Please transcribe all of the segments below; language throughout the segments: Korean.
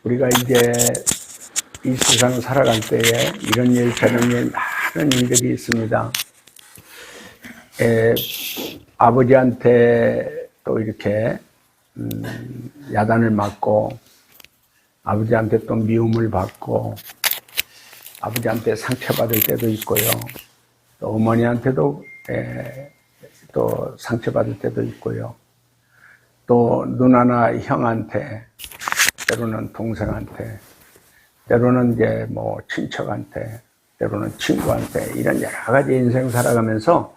우리가 이제 이 세상 살아갈 때에 이런 일 저런 일 많은 일들이 있습니다. 아버지한테 또 이렇게 야단을 맞고, 아버지한테 또 미움을 받고, 아버지한테 상처받을 때도 있고요. 또 어머니한테도 또 상처받을 때도 있고요. 또 누나나 형한테, 때로는 동생한테, 때로는 이제 뭐 친척한테, 때로는 친구한테, 이런 여러 가지 인생 살아가면서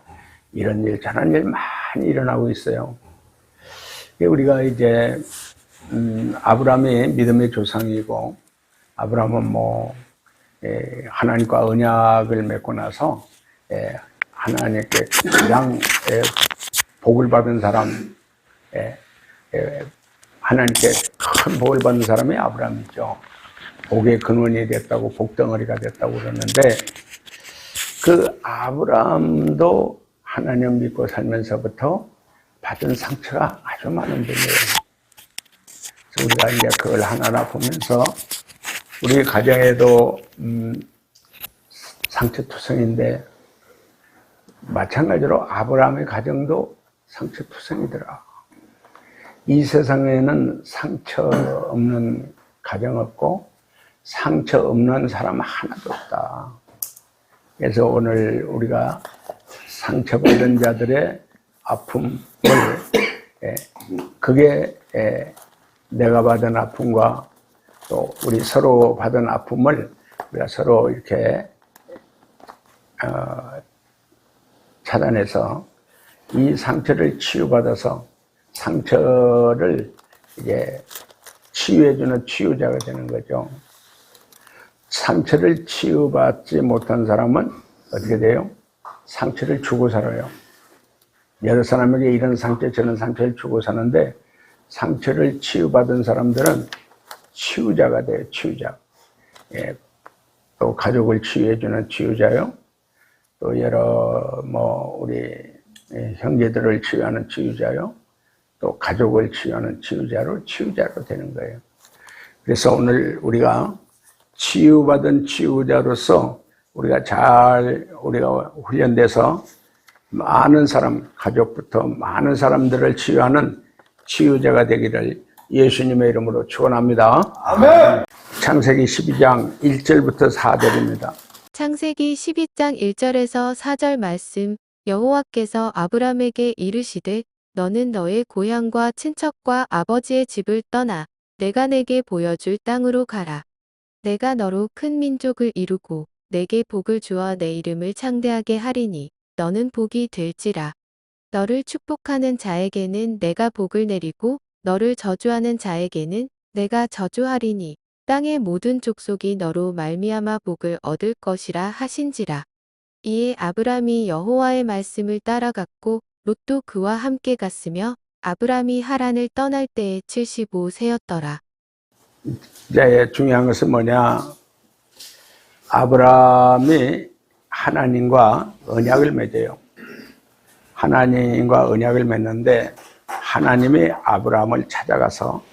이런 일 저런 일 많이 일어나고 있어요. 우리가 이제 아브라함이 믿음의 조상이고, 아브라함은 뭐 하나님과 언약을 맺고 나서 하나님께 가장 복을 받은 사람, 하나님께 큰 복을 받은 사람이 아브라함이죠. 복의 근원이 됐다고, 복덩어리가 됐다고 그러는데, 그 아브라함도 하나님 믿고 살면서부터 받은 상처가 아주 많은 분이에요. 그래서 우리가 이제 그걸 하나하나 보면서, 우리 가정에도 상처투성인데, 마찬가지로 아브라함의 가정도 상처투성이더라. 이 세상에는 상처 없는 가정 없고 상처 없는 사람 하나도 없다. 그래서 오늘 우리가 상처받은 자들의 아픔을, 그게 내가 받은 아픔과 또 우리 서로 받은 아픔을 우리가 서로 이렇게 찾아내서 이 상처를 치유받아서 상처를 이제 치유해주는 치유자가 되는 거죠. 상처를 치유받지 못한 사람은 어떻게 돼요? 상처를 주고 살아요. 여러 사람에게 이런 상처 저런 상처를 주고 사는데, 상처를 치유받은 사람들은 치유자가 돼요. 치유자. 또 가족을 치유해주는 치유자요. 또 여러 우리 형제들을 치유하는 치유자요. 또 가족을 치유하는 치유자로 되는 거예요. 그래서 오늘 우리가 치유받은 치유자로서 우리가 훈련돼서 많은 사람, 가족부터 많은 사람들을 치유하는 치유자가 되기를 예수님의 이름으로 축원합니다. 아멘. 창세기 12장 1절부터 4절입니다. 창세기 12장 1절에서 4절 말씀. 여호와께서 아브람에게 이르시되 너는 너의 고향과 친척과 아버지의 집을 떠나 내가 내게 보여줄 땅으로 가라. 내가 너로 큰 민족을 이루고 내게 복을 주어 내 이름을 창대하게 하리니 너는 복이 될지라. 너를 축복하는 자에게는 내가 복을 내리고 너를 저주하는 자에게는 내가 저주하리니 땅의 모든 족속이 너로 말미암아 복을 얻을 것이라 하신지라. 이에 아브람이 여호와의 말씀을 따라갔고 롯도 그와 함께 갔으며 아브람이 하란을 떠날 때에 75세였더라. 이제 중요한 것은 뭐냐? 아브람이 하나님과 언약을 맺어요. 하나님과 언약을 맺는데, 하나님이 아브람을 찾아가서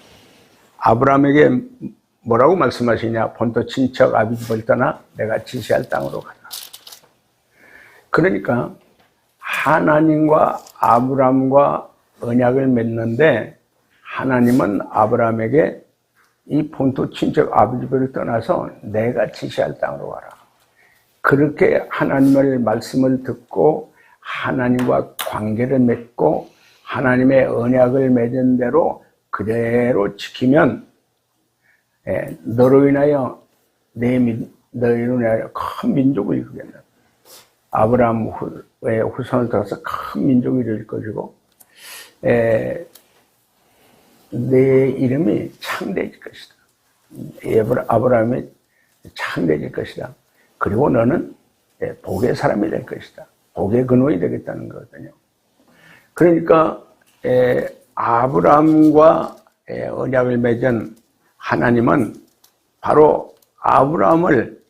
아브람에게 뭐라고 말씀하시냐? 본토 친척 아비집을 떠나 내가 지시할 땅으로 가라. 그러니까 하나님과 아브람과 언약을 맺는데, 하나님은 아브람에게 이 본토 친척 아비집을 떠나서 내가 지시할 땅으로 가라. 그렇게 하나님의 말씀을 듣고 하나님과 관계를 맺고 하나님의 언약을 맺은 대로 그대로 지키면 너로 인하여 너희로 인하여 큰 민족을 이루겠다. 아브라함의 후손을 따라서 큰 민족이 될 것이고 내 이름이 창대해질 것이다. 아브라함이 창대해질 것이다. 그리고 너는 복의 사람이 될 것이다. 복의 근원이 되겠다는 거거든요. 그러니까 아브라함과 언약을 맺은 하나님은 바로 아브라함을,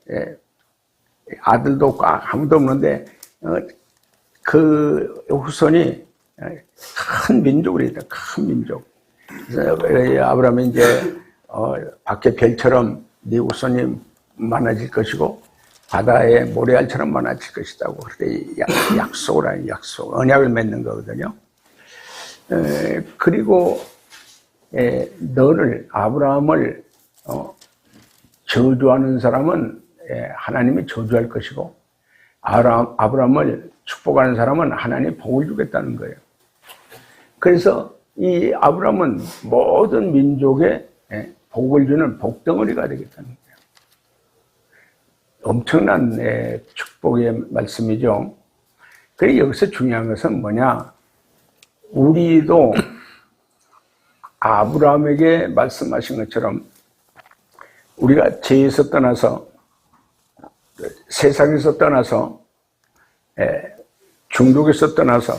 아들도 없고 아무도 없는데 그 후손이 큰 민족을 했다. 큰 민족. 그래서 아브라함이 이제 밖에 별처럼 네 후손이 많아질 것이고 바다의 모래알처럼 많아질 것이다고 그렇게 약속을 하는 약속, 언약을 맺는 거거든요. 그리고 너를 아브라함을 저주하는 사람은 하나님이 저주할 것이고 아브라함을 축복하는 사람은 하나님이 복을 주겠다는 거예요. 그래서 이 아브라함은 모든 민족에 복을 주는 복덩어리가 되겠다는 거예요. 엄청난 축복의 말씀이죠. 그래서 여기서 중요한 것은 뭐냐? 우리도 아브라함에게 말씀하신 것처럼 우리가 죄에서 떠나서 세상에서 떠나서 중독에서 떠나서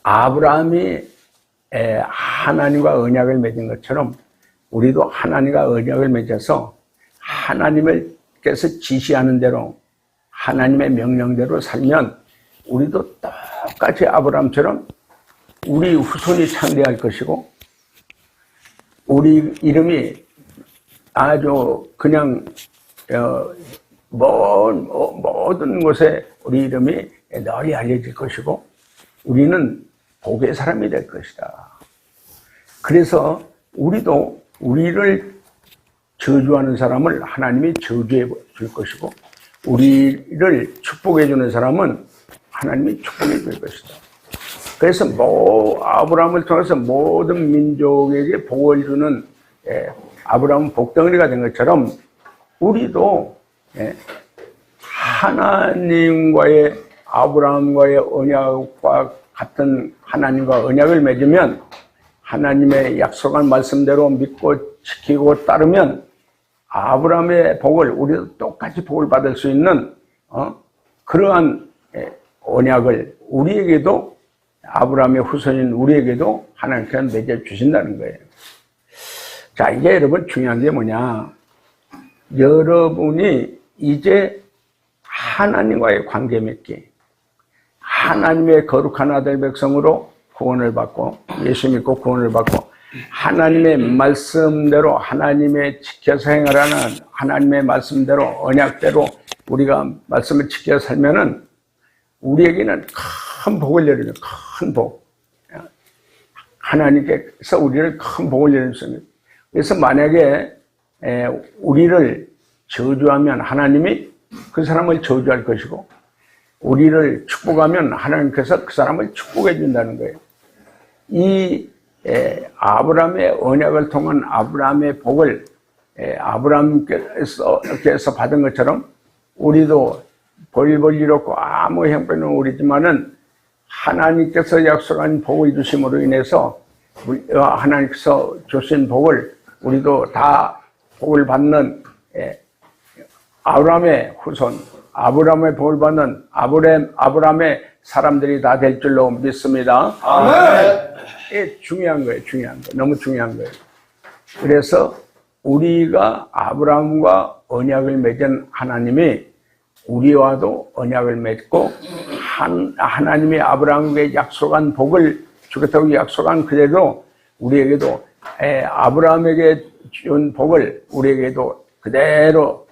아브라함이 하나님과 언약을 맺은 것처럼 우리도 하나님과 언약을 맺어서 하나님께서 지시하는 대로 하나님의 명령대로 살면 우리도 똑같이 아브라함처럼 우리 후손이 창대할 것이고 우리 이름이 아주 그냥 모든 곳에 우리 이름이 널리 알려질 것이고 우리는 복의 사람이 될 것이다. 그래서 우리도 우리를 저주하는 사람을 하나님이 저주해 줄 것이고 우리를 축복해 주는 사람은 하나님이 축복해 줄 것이다. 그래서 아브라함을 통해서 모든 민족에게 복을 주는 아브라함 복덩어리가 된 것처럼 우리도 하나님과의 아브라함과의 언약과 같은 하나님과 언약을 맺으면 하나님의 약속한 말씀대로 믿고 지키고 따르면 아브라함의 복을 우리도 똑같이 복을 받을 수 있는 그러한 언약을 우리에게도 아브라함의 후손인 우리에게도 하나님께서 맺어주신다는 거예요. 자, 이제 여러분 중요한 게 뭐냐? 여러분이 이제 하나님과의 관계 맺기, 하나님의 거룩한 아들 백성으로 구원을 받고 예수 믿고 구원을 받고 하나님의 말씀대로 하나님의 지켜서 행하라는 하나님의 말씀대로 언약대로 우리가 말씀을 지켜 살면은 우리에게는 큰 복을 내리는 큰 복. 하나님께서 우리를 큰 복을 내리십니다. 그래서 만약에 우리를 저주하면 하나님이 그 사람을 저주할 것이고 우리를 축복하면 하나님께서 그 사람을 축복해 준다는 거예요. 이 아브라함의 언약을 통한 아브라함의 복을 아브라함께서 받은 것처럼 우리도 벌벌 이렇고 아무 형편은 우리지만은 하나님께서 약속한 복을 주심으로 인해서 하나님께서 주신 복을 우리도 다 복을 받는 아브라함의 후손, 아브라함의 복을 받는 아브라함의 사람들이 다 될 줄로 믿습니다. 아멘. 이게 중요한 거예요. 중요한 거. 너무 중요한 거예요. 그래서 우리가 아브라함과 언약을 맺은 하나님이 우리와도 언약을 맺고 하나님이 아브라함에게 약속한 복을 주겠다고 약속한 그대로 우리에게도 아브라함에게 준 복을 우리에게도 그대로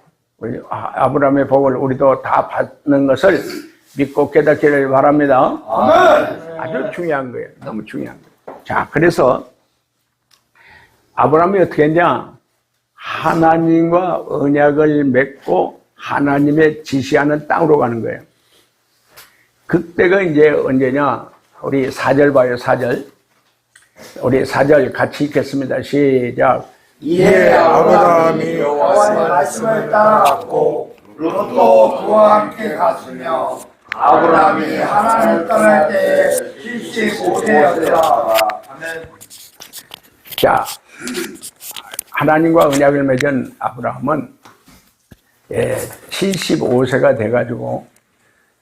아브라함의 복을 우리도 다 받는 것을 믿고 깨닫기를 바랍니다. 아멘. 아주 중요한 거예요. 너무 중요한 거예요. 자, 그래서 아브라함이 어떻게 했냐? 하나님과 언약을 맺고 하나님의 지시하는 땅으로 가는 거예요. 그때가 이제 언제냐? 우리 4절 봐요, 4절. 우리 4절 같이 읽겠습니다. 시작. 이에 아브라함이 여호와의 말씀을 따라갔고 롯도 그와 함께 갔으며 아브라함이 하란을 떠날 때에 75세였더라. 아멘. 자, 하나님과 언약을 맺은 아브라함은 75세가 돼가지고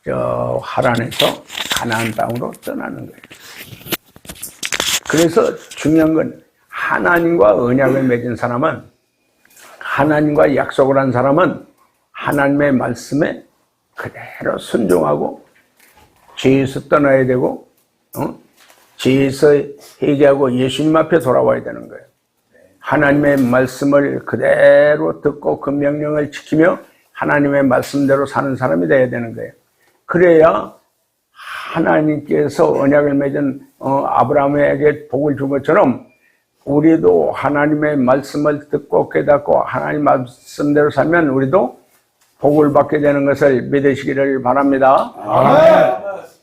저 하란에서 가나안 땅으로 떠나는 거예요. 그래서 중요한 건 하나님과 언약을 맺은 사람은 하나님과 약속을 한 사람은 하나님의 말씀에 그대로 순종하고 죄에서 떠나야 되고 죄에서 회개하고 예수님 앞에 돌아와야 되는 거예요. 하나님의 말씀을 그대로 듣고 그 명령을 지키며 하나님의 말씀대로 사는 사람이 되어야 되는 거예요. 그래야 하나님께서 언약을 맺은 아브라함에게 복을 준 것처럼 우리도 하나님의 말씀을 듣고 깨닫고 하나님 말씀대로 살면 우리도 복을 받게 되는 것을 믿으시기를 바랍니다. 아멘.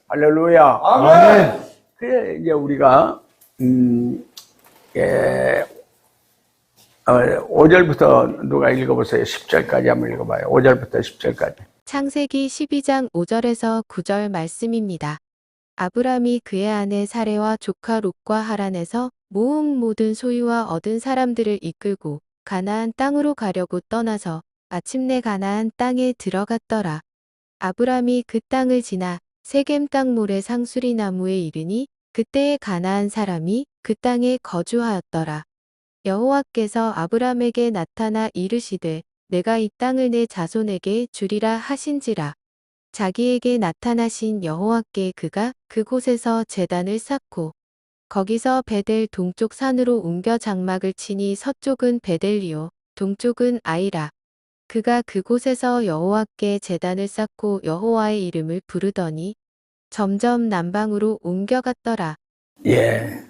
할렐루야. 아멘. 그래 이제 우리가 5절부터 누가 읽어보세요. 10절까지 한번 읽어봐요. 5절부터 10절까지. 창세기 12장 5절에서 9절 말씀입니다. 아브람이 그의 아내 사레와 조카 롯과 하란에서 모은 모든 소유와 얻은 사람들을 이끌고 가나안 땅으로 가려고 떠나서 마침내 가나안 땅에 들어갔더라. 아브람이 그 땅을 지나 세겜 땅 모래 상수리 나무에 이르니 그때에 가나안 사람이 그 땅에 거주하였더라. 여호와께서 아브람에게 나타나 이르시되 내가 이 땅을 내 자손에게 주리라 하신지라. 자기에게 나타나신 여호와께 그가 그곳에서 제단을 쌓고 거기서 베델 동쪽 산으로 옮겨 장막을 치니 서쪽은 베델이요 동쪽은 아이라. 그가 그곳에서 여호와께 제단을 쌓고 여호와의 이름을 부르더니 점점 남방으로 옮겨갔더라. 예.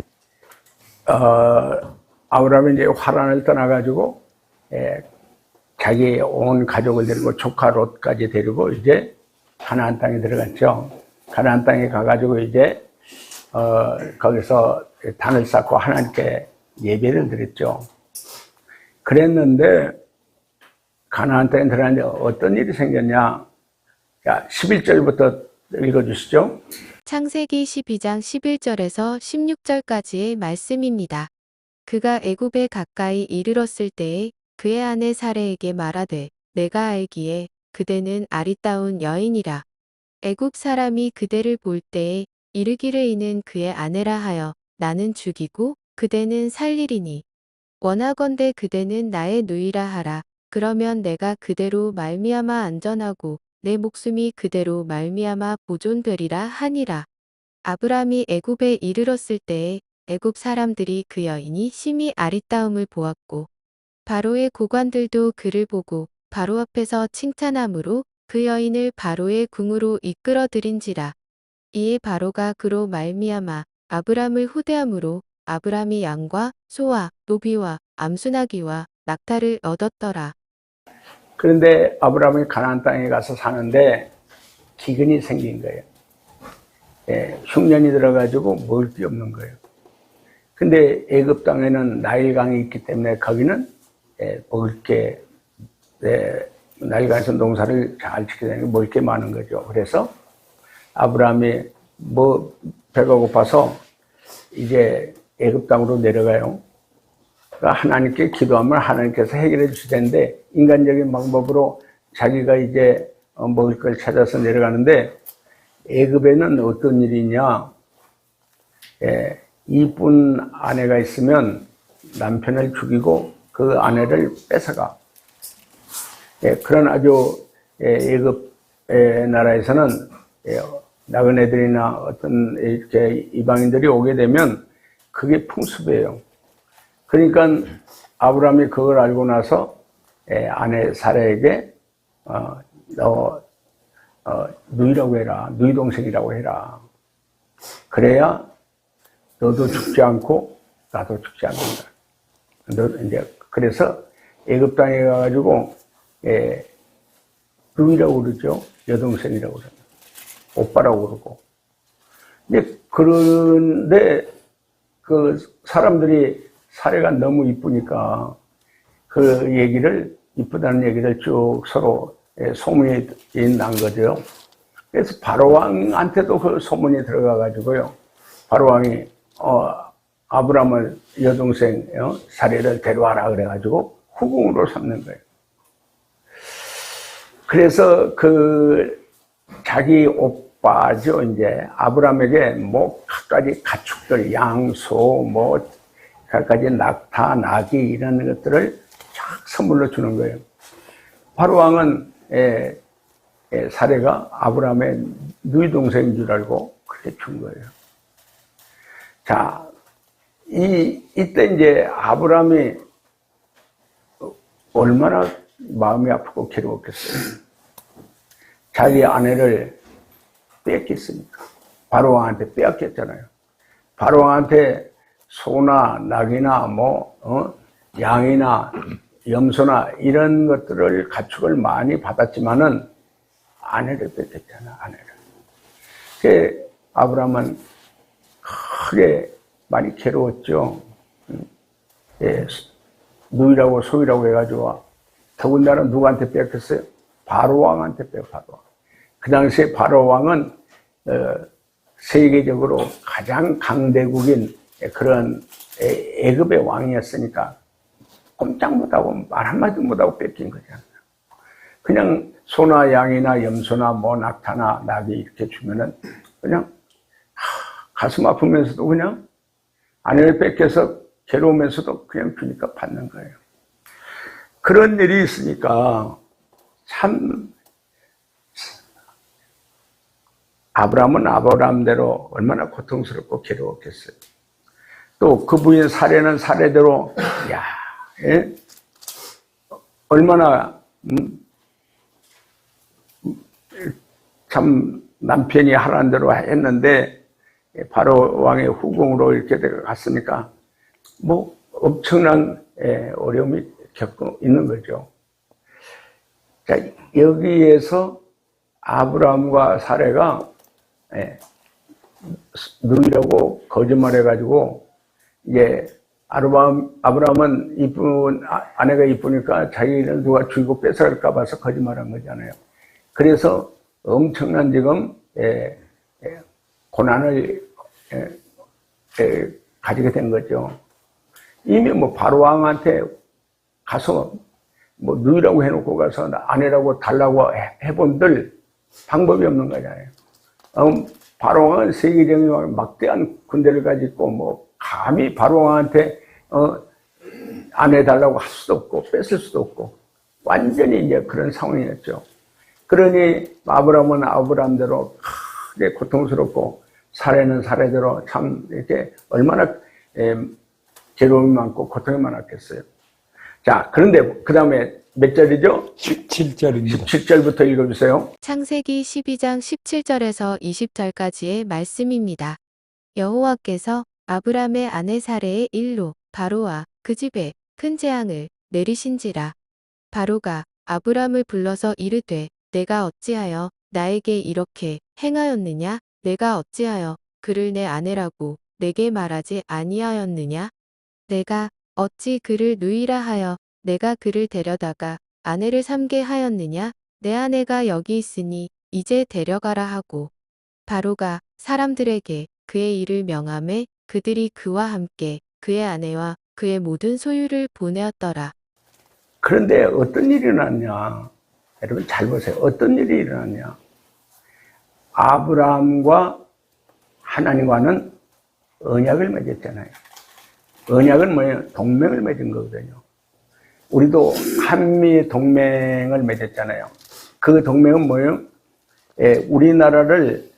아브라함이 이제 화란을 떠나가지고, 자기 온 가족을 데리고 조카 롯까지 데리고 이제 가나안 땅에 들어갔죠. 가나안 땅에 가가지고 이제, 거기서 단을 쌓고 하나님께 예배를 드렸죠. 그랬는데, 가나안 땅에 들어갔는데 어떤 일이 생겼냐. 자, 11절부터 읽어주시죠. 창세기 12장 11절에서 16절까지의 말씀입니다. 그가 애굽에 가까이 이르렀을 때에 그의 아내 사레에게 말하되 내가 알기에 그대는 아리따운 여인이라. 애굽 사람이 그대를 볼 때에 이르기를 이는 그의 아내라 하여 나는 죽이고 그대는 살리리니 원하건대 그대는 나의 누이라 하라. 그러면 내가 그대로 말미암아 안전하고 내 목숨이 그대로 말미암아 보존되리라 하니라. 아브람이 애굽에 이르렀을 때에 애굽 사람들이 그 여인이 심히 아리따움을 보았고 바로의 고관들도 그를 보고 바로 앞에서 칭찬함으로 그 여인을 바로의 궁으로 이끌어들인지라. 이에 바로가 그로 말미암아 아브람을 후대함으로 아브람이 양과 소와 노비와 암수나기와 낙타를 얻었더라. 그런데 아브라함이 가나안 땅에 가서 사는데 기근이 생긴 거예요. 흉년이 들어가지고 먹을 게 없는 거예요. 근데 애굽 땅에는 나일강이 있기 때문에 거기는 먹을 게, 나일강에서 농사를 잘 짓게 되는 게 먹을 게 많은 거죠. 그래서 아브라함이 배가 고파서 이제 애굽 땅으로 내려가요. 그러니까 하나님께 기도하면 하나님께서 해결해 주실 텐데 인간적인 방법으로 자기가 이제 먹을 걸 찾아서 내려가는데 애굽에는 어떤 일이냐, 이쁜 아내가 있으면 남편을 죽이고 그 아내를 뺏어가. 그런 아주 애굽의 나라에서는 나그네들이나 어떤 이렇게 이방인들이 오게 되면 그게 풍습이에요. 그러니까 아브라함이 그걸 알고 나서 아내 사라에게 너 누이라고 해라, 누이 동생이라고 해라. 그래야 너도 죽지 않고 나도 죽지 않는다. 너 이제 그래서 애굽 땅에 가가지고 누이라고 그러죠. 여동생이라고 그러죠. 오빠라고 그러고. 그런데 그 사람들이 사례가 너무 이쁘니까 그 얘기를, 이쁘다는 얘기를 쭉 서로 소문이 난 거죠. 그래서 바로왕한테도 그 소문이 들어가가지고요. 바로왕이 아브라함을 여동생 사례를 데려와라 그래가지고 후궁으로 삼는 거예요. 그래서 그 자기 오빠죠, 이제 아브라함에게 뭐 갖가지 가축들, 양, 소, 뭐 갖가지 낙타, 나귀 이런 것들을 쫙 선물로 주는 거예요. 바로왕은 사례가 아브라함의 누이 동생인 줄 알고 그렇게 준 거예요. 자, 이때 이제 아브라함이 얼마나 마음이 아프고 괴로웠겠어요. 자기 아내를 뺏겼으니까. 바로왕한테 빼앗겼잖아요. 바로왕한테 소나 낙이나 양이나 염소나 이런 것들을 가축을 많이 받았지만은 아내를 뺏겼잖아, 아내를. 그 아브라함은 크게 많이 괴로웠죠. 예, 누이라고 소이라고 해가지고 더군다나 누구한테 뺏겼어요? 바로왕한테 뺏겼어요. 바로왕. 그 당시에 바로왕은 세계적으로 가장 강대국인 그런 애굽의 왕이었으니까 꼼짝 못하고 말 한마디 못하고 뺏긴 거잖아요. 그냥 소나 양이나 염소나 낙타나 낙이 이렇게 주면은 그냥 가슴 아프면서도 그냥 아내를 뺏겨서 괴로우면서도 그냥 주니까 받는 거예요. 그런 일이 있으니까 참 아브라함은 아브라함대로 얼마나 고통스럽고 괴로웠겠어요. 또 그 부인 사례는 사례대로 얼마나 참 남편이 하라는 대로 했는데 바로 왕의 후궁으로 이렇게 갔으니까 엄청난 어려움이 겪고 있는 거죠. 자, 여기에서 아브라함과 사례가 누이라고 거짓말해가지고 이제 아브라함은 이쁜 아내가 이쁘니까 자기는 누가 죽이고 뺏어갈까 봐서 거짓말한 거잖아요. 그래서 엄청난 지금 고난을 가지게 된 거죠. 이미 바로 왕한테 가서 누이라고 해놓고 가서 아내라고 달라고 해본들 방법이 없는 거잖아요. 바로왕은 세계적인 막대한 군대를 가지고 감히 바로왕한테 아내 달라고 할 수도 없고 뺏을 수도 없고 완전히 이제 그런 상황이었죠. 그러니 아브라함은 아브라함대로 크게 고통스럽고 사례는 사례대로 참 이렇게 얼마나 괴로움이 많고 고통이 많았겠어요. 자, 그런데 그 다음에 몇 절이죠? 17절입니다. 17절부터 읽어주세요. 창세기 12장 17절에서 20절까지의 말씀입니다. 여호와께서 아브람의 아내 사레의 일로 바로와 그 집에 큰 재앙을 내리신지라. 바로가 아브람을 불러서 이르되 내가 어찌하여 나에게 이렇게 행하였느냐? 내가 어찌하여 그를 내 아내라고 내게 말하지 아니하였느냐? 내가 어찌 그를 누이라 하여 내가 그를 데려다가 아내를 삼게 하였느냐? 내 아내가 여기 있으니 이제 데려가라 하고 바로가 사람들에게 그의 일을 명하매 그들이 그와 함께 그의 아내와 그의 모든 소유를 보내었더라. 그런데 어떤 일이 일어났냐? 여러분 잘 보세요. 어떤 일이 일어났냐? 아브라함과 하나님과는 언약을 맺었잖아요. 언약은 뭐예요? 동맹을 맺은 거거든요. 우리도 한미 동맹을 맺었잖아요. 그 동맹은 뭐예요? 우리나라를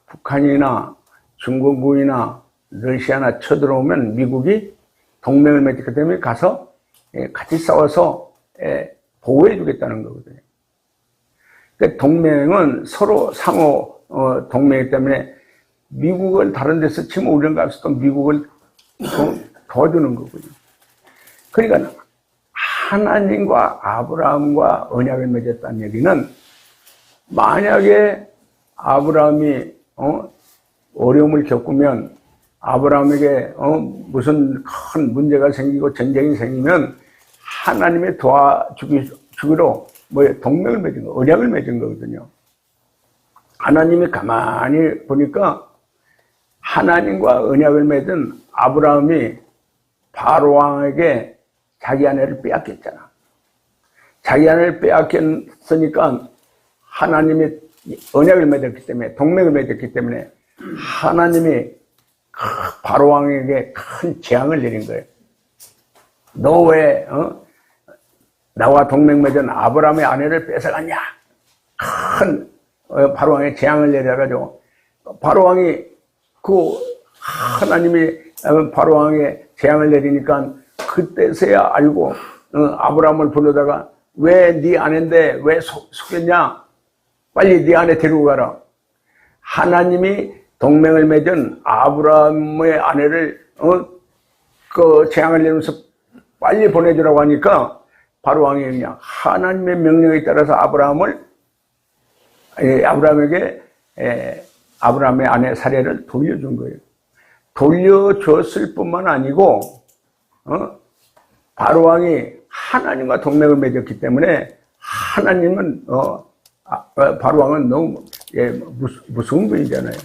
북한이나 중국이나 러시아나 쳐들어오면 미국이 동맹을 맺었기 때문에 가서 같이 싸워서 보호해 주겠다는 거거든요. 그 동맹은 서로 상호 동맹이기 때문에 미국을 다른 데서 치면 우리는 가서 또 미국을 도와주는 거거든요. 그러니까 하나님과 아브라함과 언약을 맺었다는 얘기는 만약에 아브라함이 어려움을 겪으면 아브라함에게 무슨 큰 문제가 생기고 전쟁이 생기면 하나님의 도와주기로 동맹을 맺은 거, 언약을 맺은 거거든요. 하나님이 가만히 보니까 하나님과 언약을 맺은 아브라함이 바로왕에게 자기 아내를 빼앗겼잖아. 자기 아내를 빼앗겼으니까 하나님이 언약을 맺었기 때문에, 동맹을 맺었기 때문에 하나님이 바로왕에게 큰 재앙을 내린 거예요. 너 왜 나와 동맹 맺은 아브라함의 아내를 뺏어갔냐? 큰 바로왕의 재앙을 내려가지고 바로왕이 하나님이 바로왕의 재앙을 내리니까 그때서야 알고 아브라함을 부르다가 왜 네 아내인데 왜 속였냐? 빨리 네 아내 데리고 가라. 하나님이 동맹을 맺은 아브라함의 아내를 그 재앙을 내면서 빨리 보내주라고 하니까 바로 왕이 그냥 하나님의 명령에 따라서 아브라함에게 아브라함의 아내 사례를 돌려준 거예요. 돌려줬을 뿐만 아니고 바로 왕이 하나님과 동맹을 맺었기 때문에 하나님은 바로 왕은 너무 무서운 분이잖아요.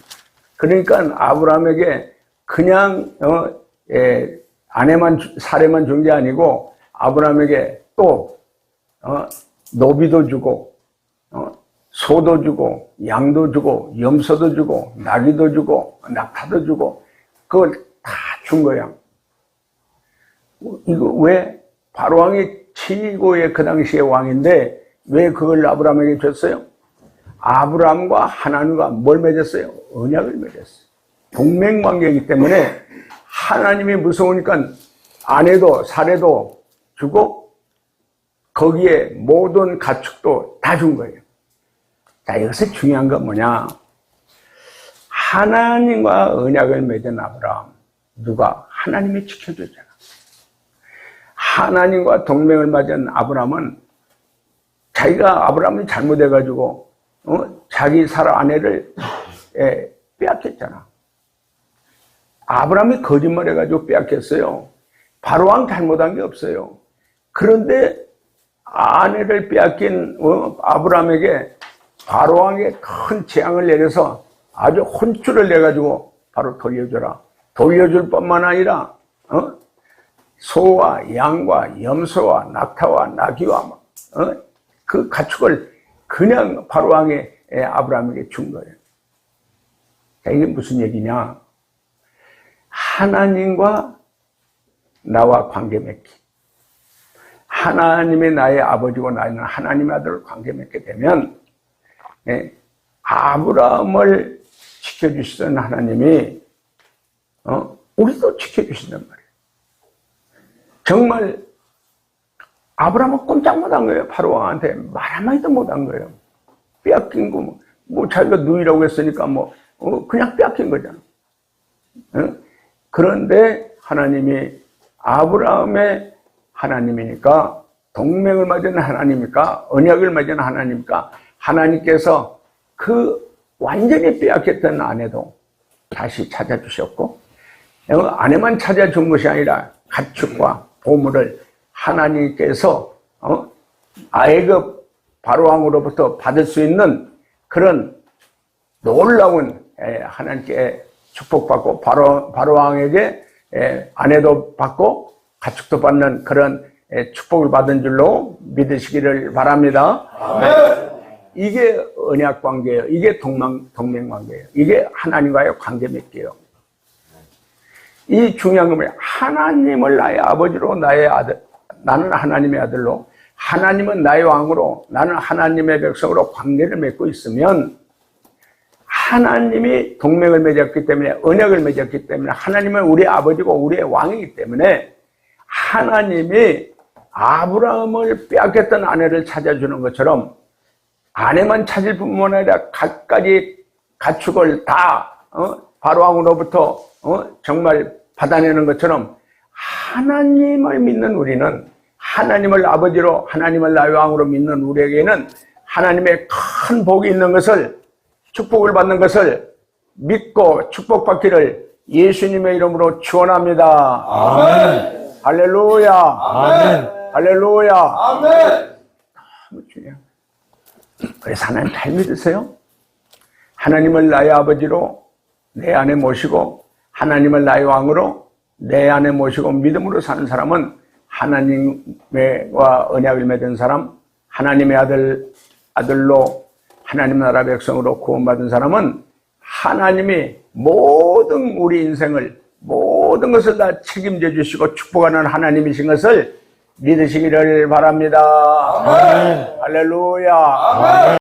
그러니까 아브라함에게 그냥 아내만 사례만 준 게 아니고 아브라함에게 또 노비도 주고 소도 주고 양도 주고 염소도 주고 나귀도 주고 낙타도 주고 그걸 다 준 거야. 이거 왜 바로 왕이 최고의 그 당시의 왕인데 왜 그걸 아브라함에게 줬어요? 아브라함과 하나님과 뭘 맺었어요? 언약을 맺었어요. 동맹관계이기 때문에 하나님이 무서우니까 아내도 사례도 주고 거기에 모든 가축도 다 준 거예요. 자, 여기서 중요한 건 뭐냐? 하나님과 언약을 맺은 아브라함, 누가? 하나님이 지켜줬잖아. 하나님과 동맹을 맺은 아브라함은 자기가 아브라함이 잘못해가지고 자기 살 아내를 빼앗겼잖아. 아브라함이 거짓말해가지고 빼앗겼어요. 바로왕 잘못한 게 없어요. 그런데 아내를 빼앗긴 아브라함에게 바로왕의 큰 재앙을 내려서 아주 혼쭐을 내가지고 바로 돌려줘라. 돌려줄 뿐만 아니라 소와 양과 염소와 낙타와 나귀와 그 가축을 그냥 바로왕의 아브라함에게 준 거예요. 자, 이게 무슨 얘기냐? 하나님과 나와 관계 맺기. 하나님이 나의 아버지고 나는 하나님의 아들을 관계 맺게 되면 아브라함을 지켜주시던 하나님이 우리도 지켜주신단 말이에요. 정말 아브라함은 꼼짝 못한 거예요. 바로왕한테 말 한마디도 못한 거예요. 빼앗긴 거 뭐 자기가 누이라고 했으니까 그냥 빼앗긴 거잖아. 그런데 하나님이 아브라함의 하나님이니까 동맹을 맺은 하나님이니까 언약을 맺은 하나님이니까 하나님께서 그 완전히 빼앗겼던 아내도 다시 찾아주셨고 아내만 찾아준 것이 아니라 가축과 보물을 하나님께서 아이굽 바로왕으로부터 받을 수 있는 그런 놀라운 하나님께 축복받고 바로왕에게 아내도 받고 가축도 받는 그런 축복을 받은 줄로 믿으시기를 바랍니다. 아멘. 이게 언약 관계예요. 이게 동맹 관계예요. 이게 하나님과의 관계 맺기예요. 이 중요한 건 뭐예요? 하나님을 나의 아버지로 나의 아들, 나는 하나님의 아들로 하나님은 나의 왕으로 나는 하나님의 백성으로 관계를 맺고 있으면 하나님이 동맹을 맺었기 때문에 언약을 맺었기 때문에 하나님은 우리의 아버지고 우리의 왕이기 때문에 하나님이 아브라함을 빼앗겼던 아내를 찾아주는 것처럼 아내만 찾을 뿐만 아니라 갖가지 가축을 다 바로왕으로부터 정말 받아내는 것처럼 하나님을 믿는 우리는 하나님을 아버지로 하나님을 나의 왕으로 믿는 우리에게는 하나님의 큰 복이 있는 것을 축복을 받는 것을 믿고 축복받기를 예수님의 이름으로 축원합니다. 아멘. 할렐루야. 아멘. 할렐루야. 아멘. 너무 중요해요. 그래서 하나님 잘 믿으세요. 하나님을 나의 아버지로 내 안에 모시고 하나님을 나의 왕으로 내 안에 모시고 믿음으로 사는 사람은 하나님과 언약을 맺은 사람, 하나님의 아들로 하나님 나라 백성으로 구원받은 사람은 하나님이 모든 우리 인생을 모든 것을 다 책임져 주시고 축복하는 하나님이신 것을 믿으시기를 바랍니다. 아멘. 할렐루야. 아멘.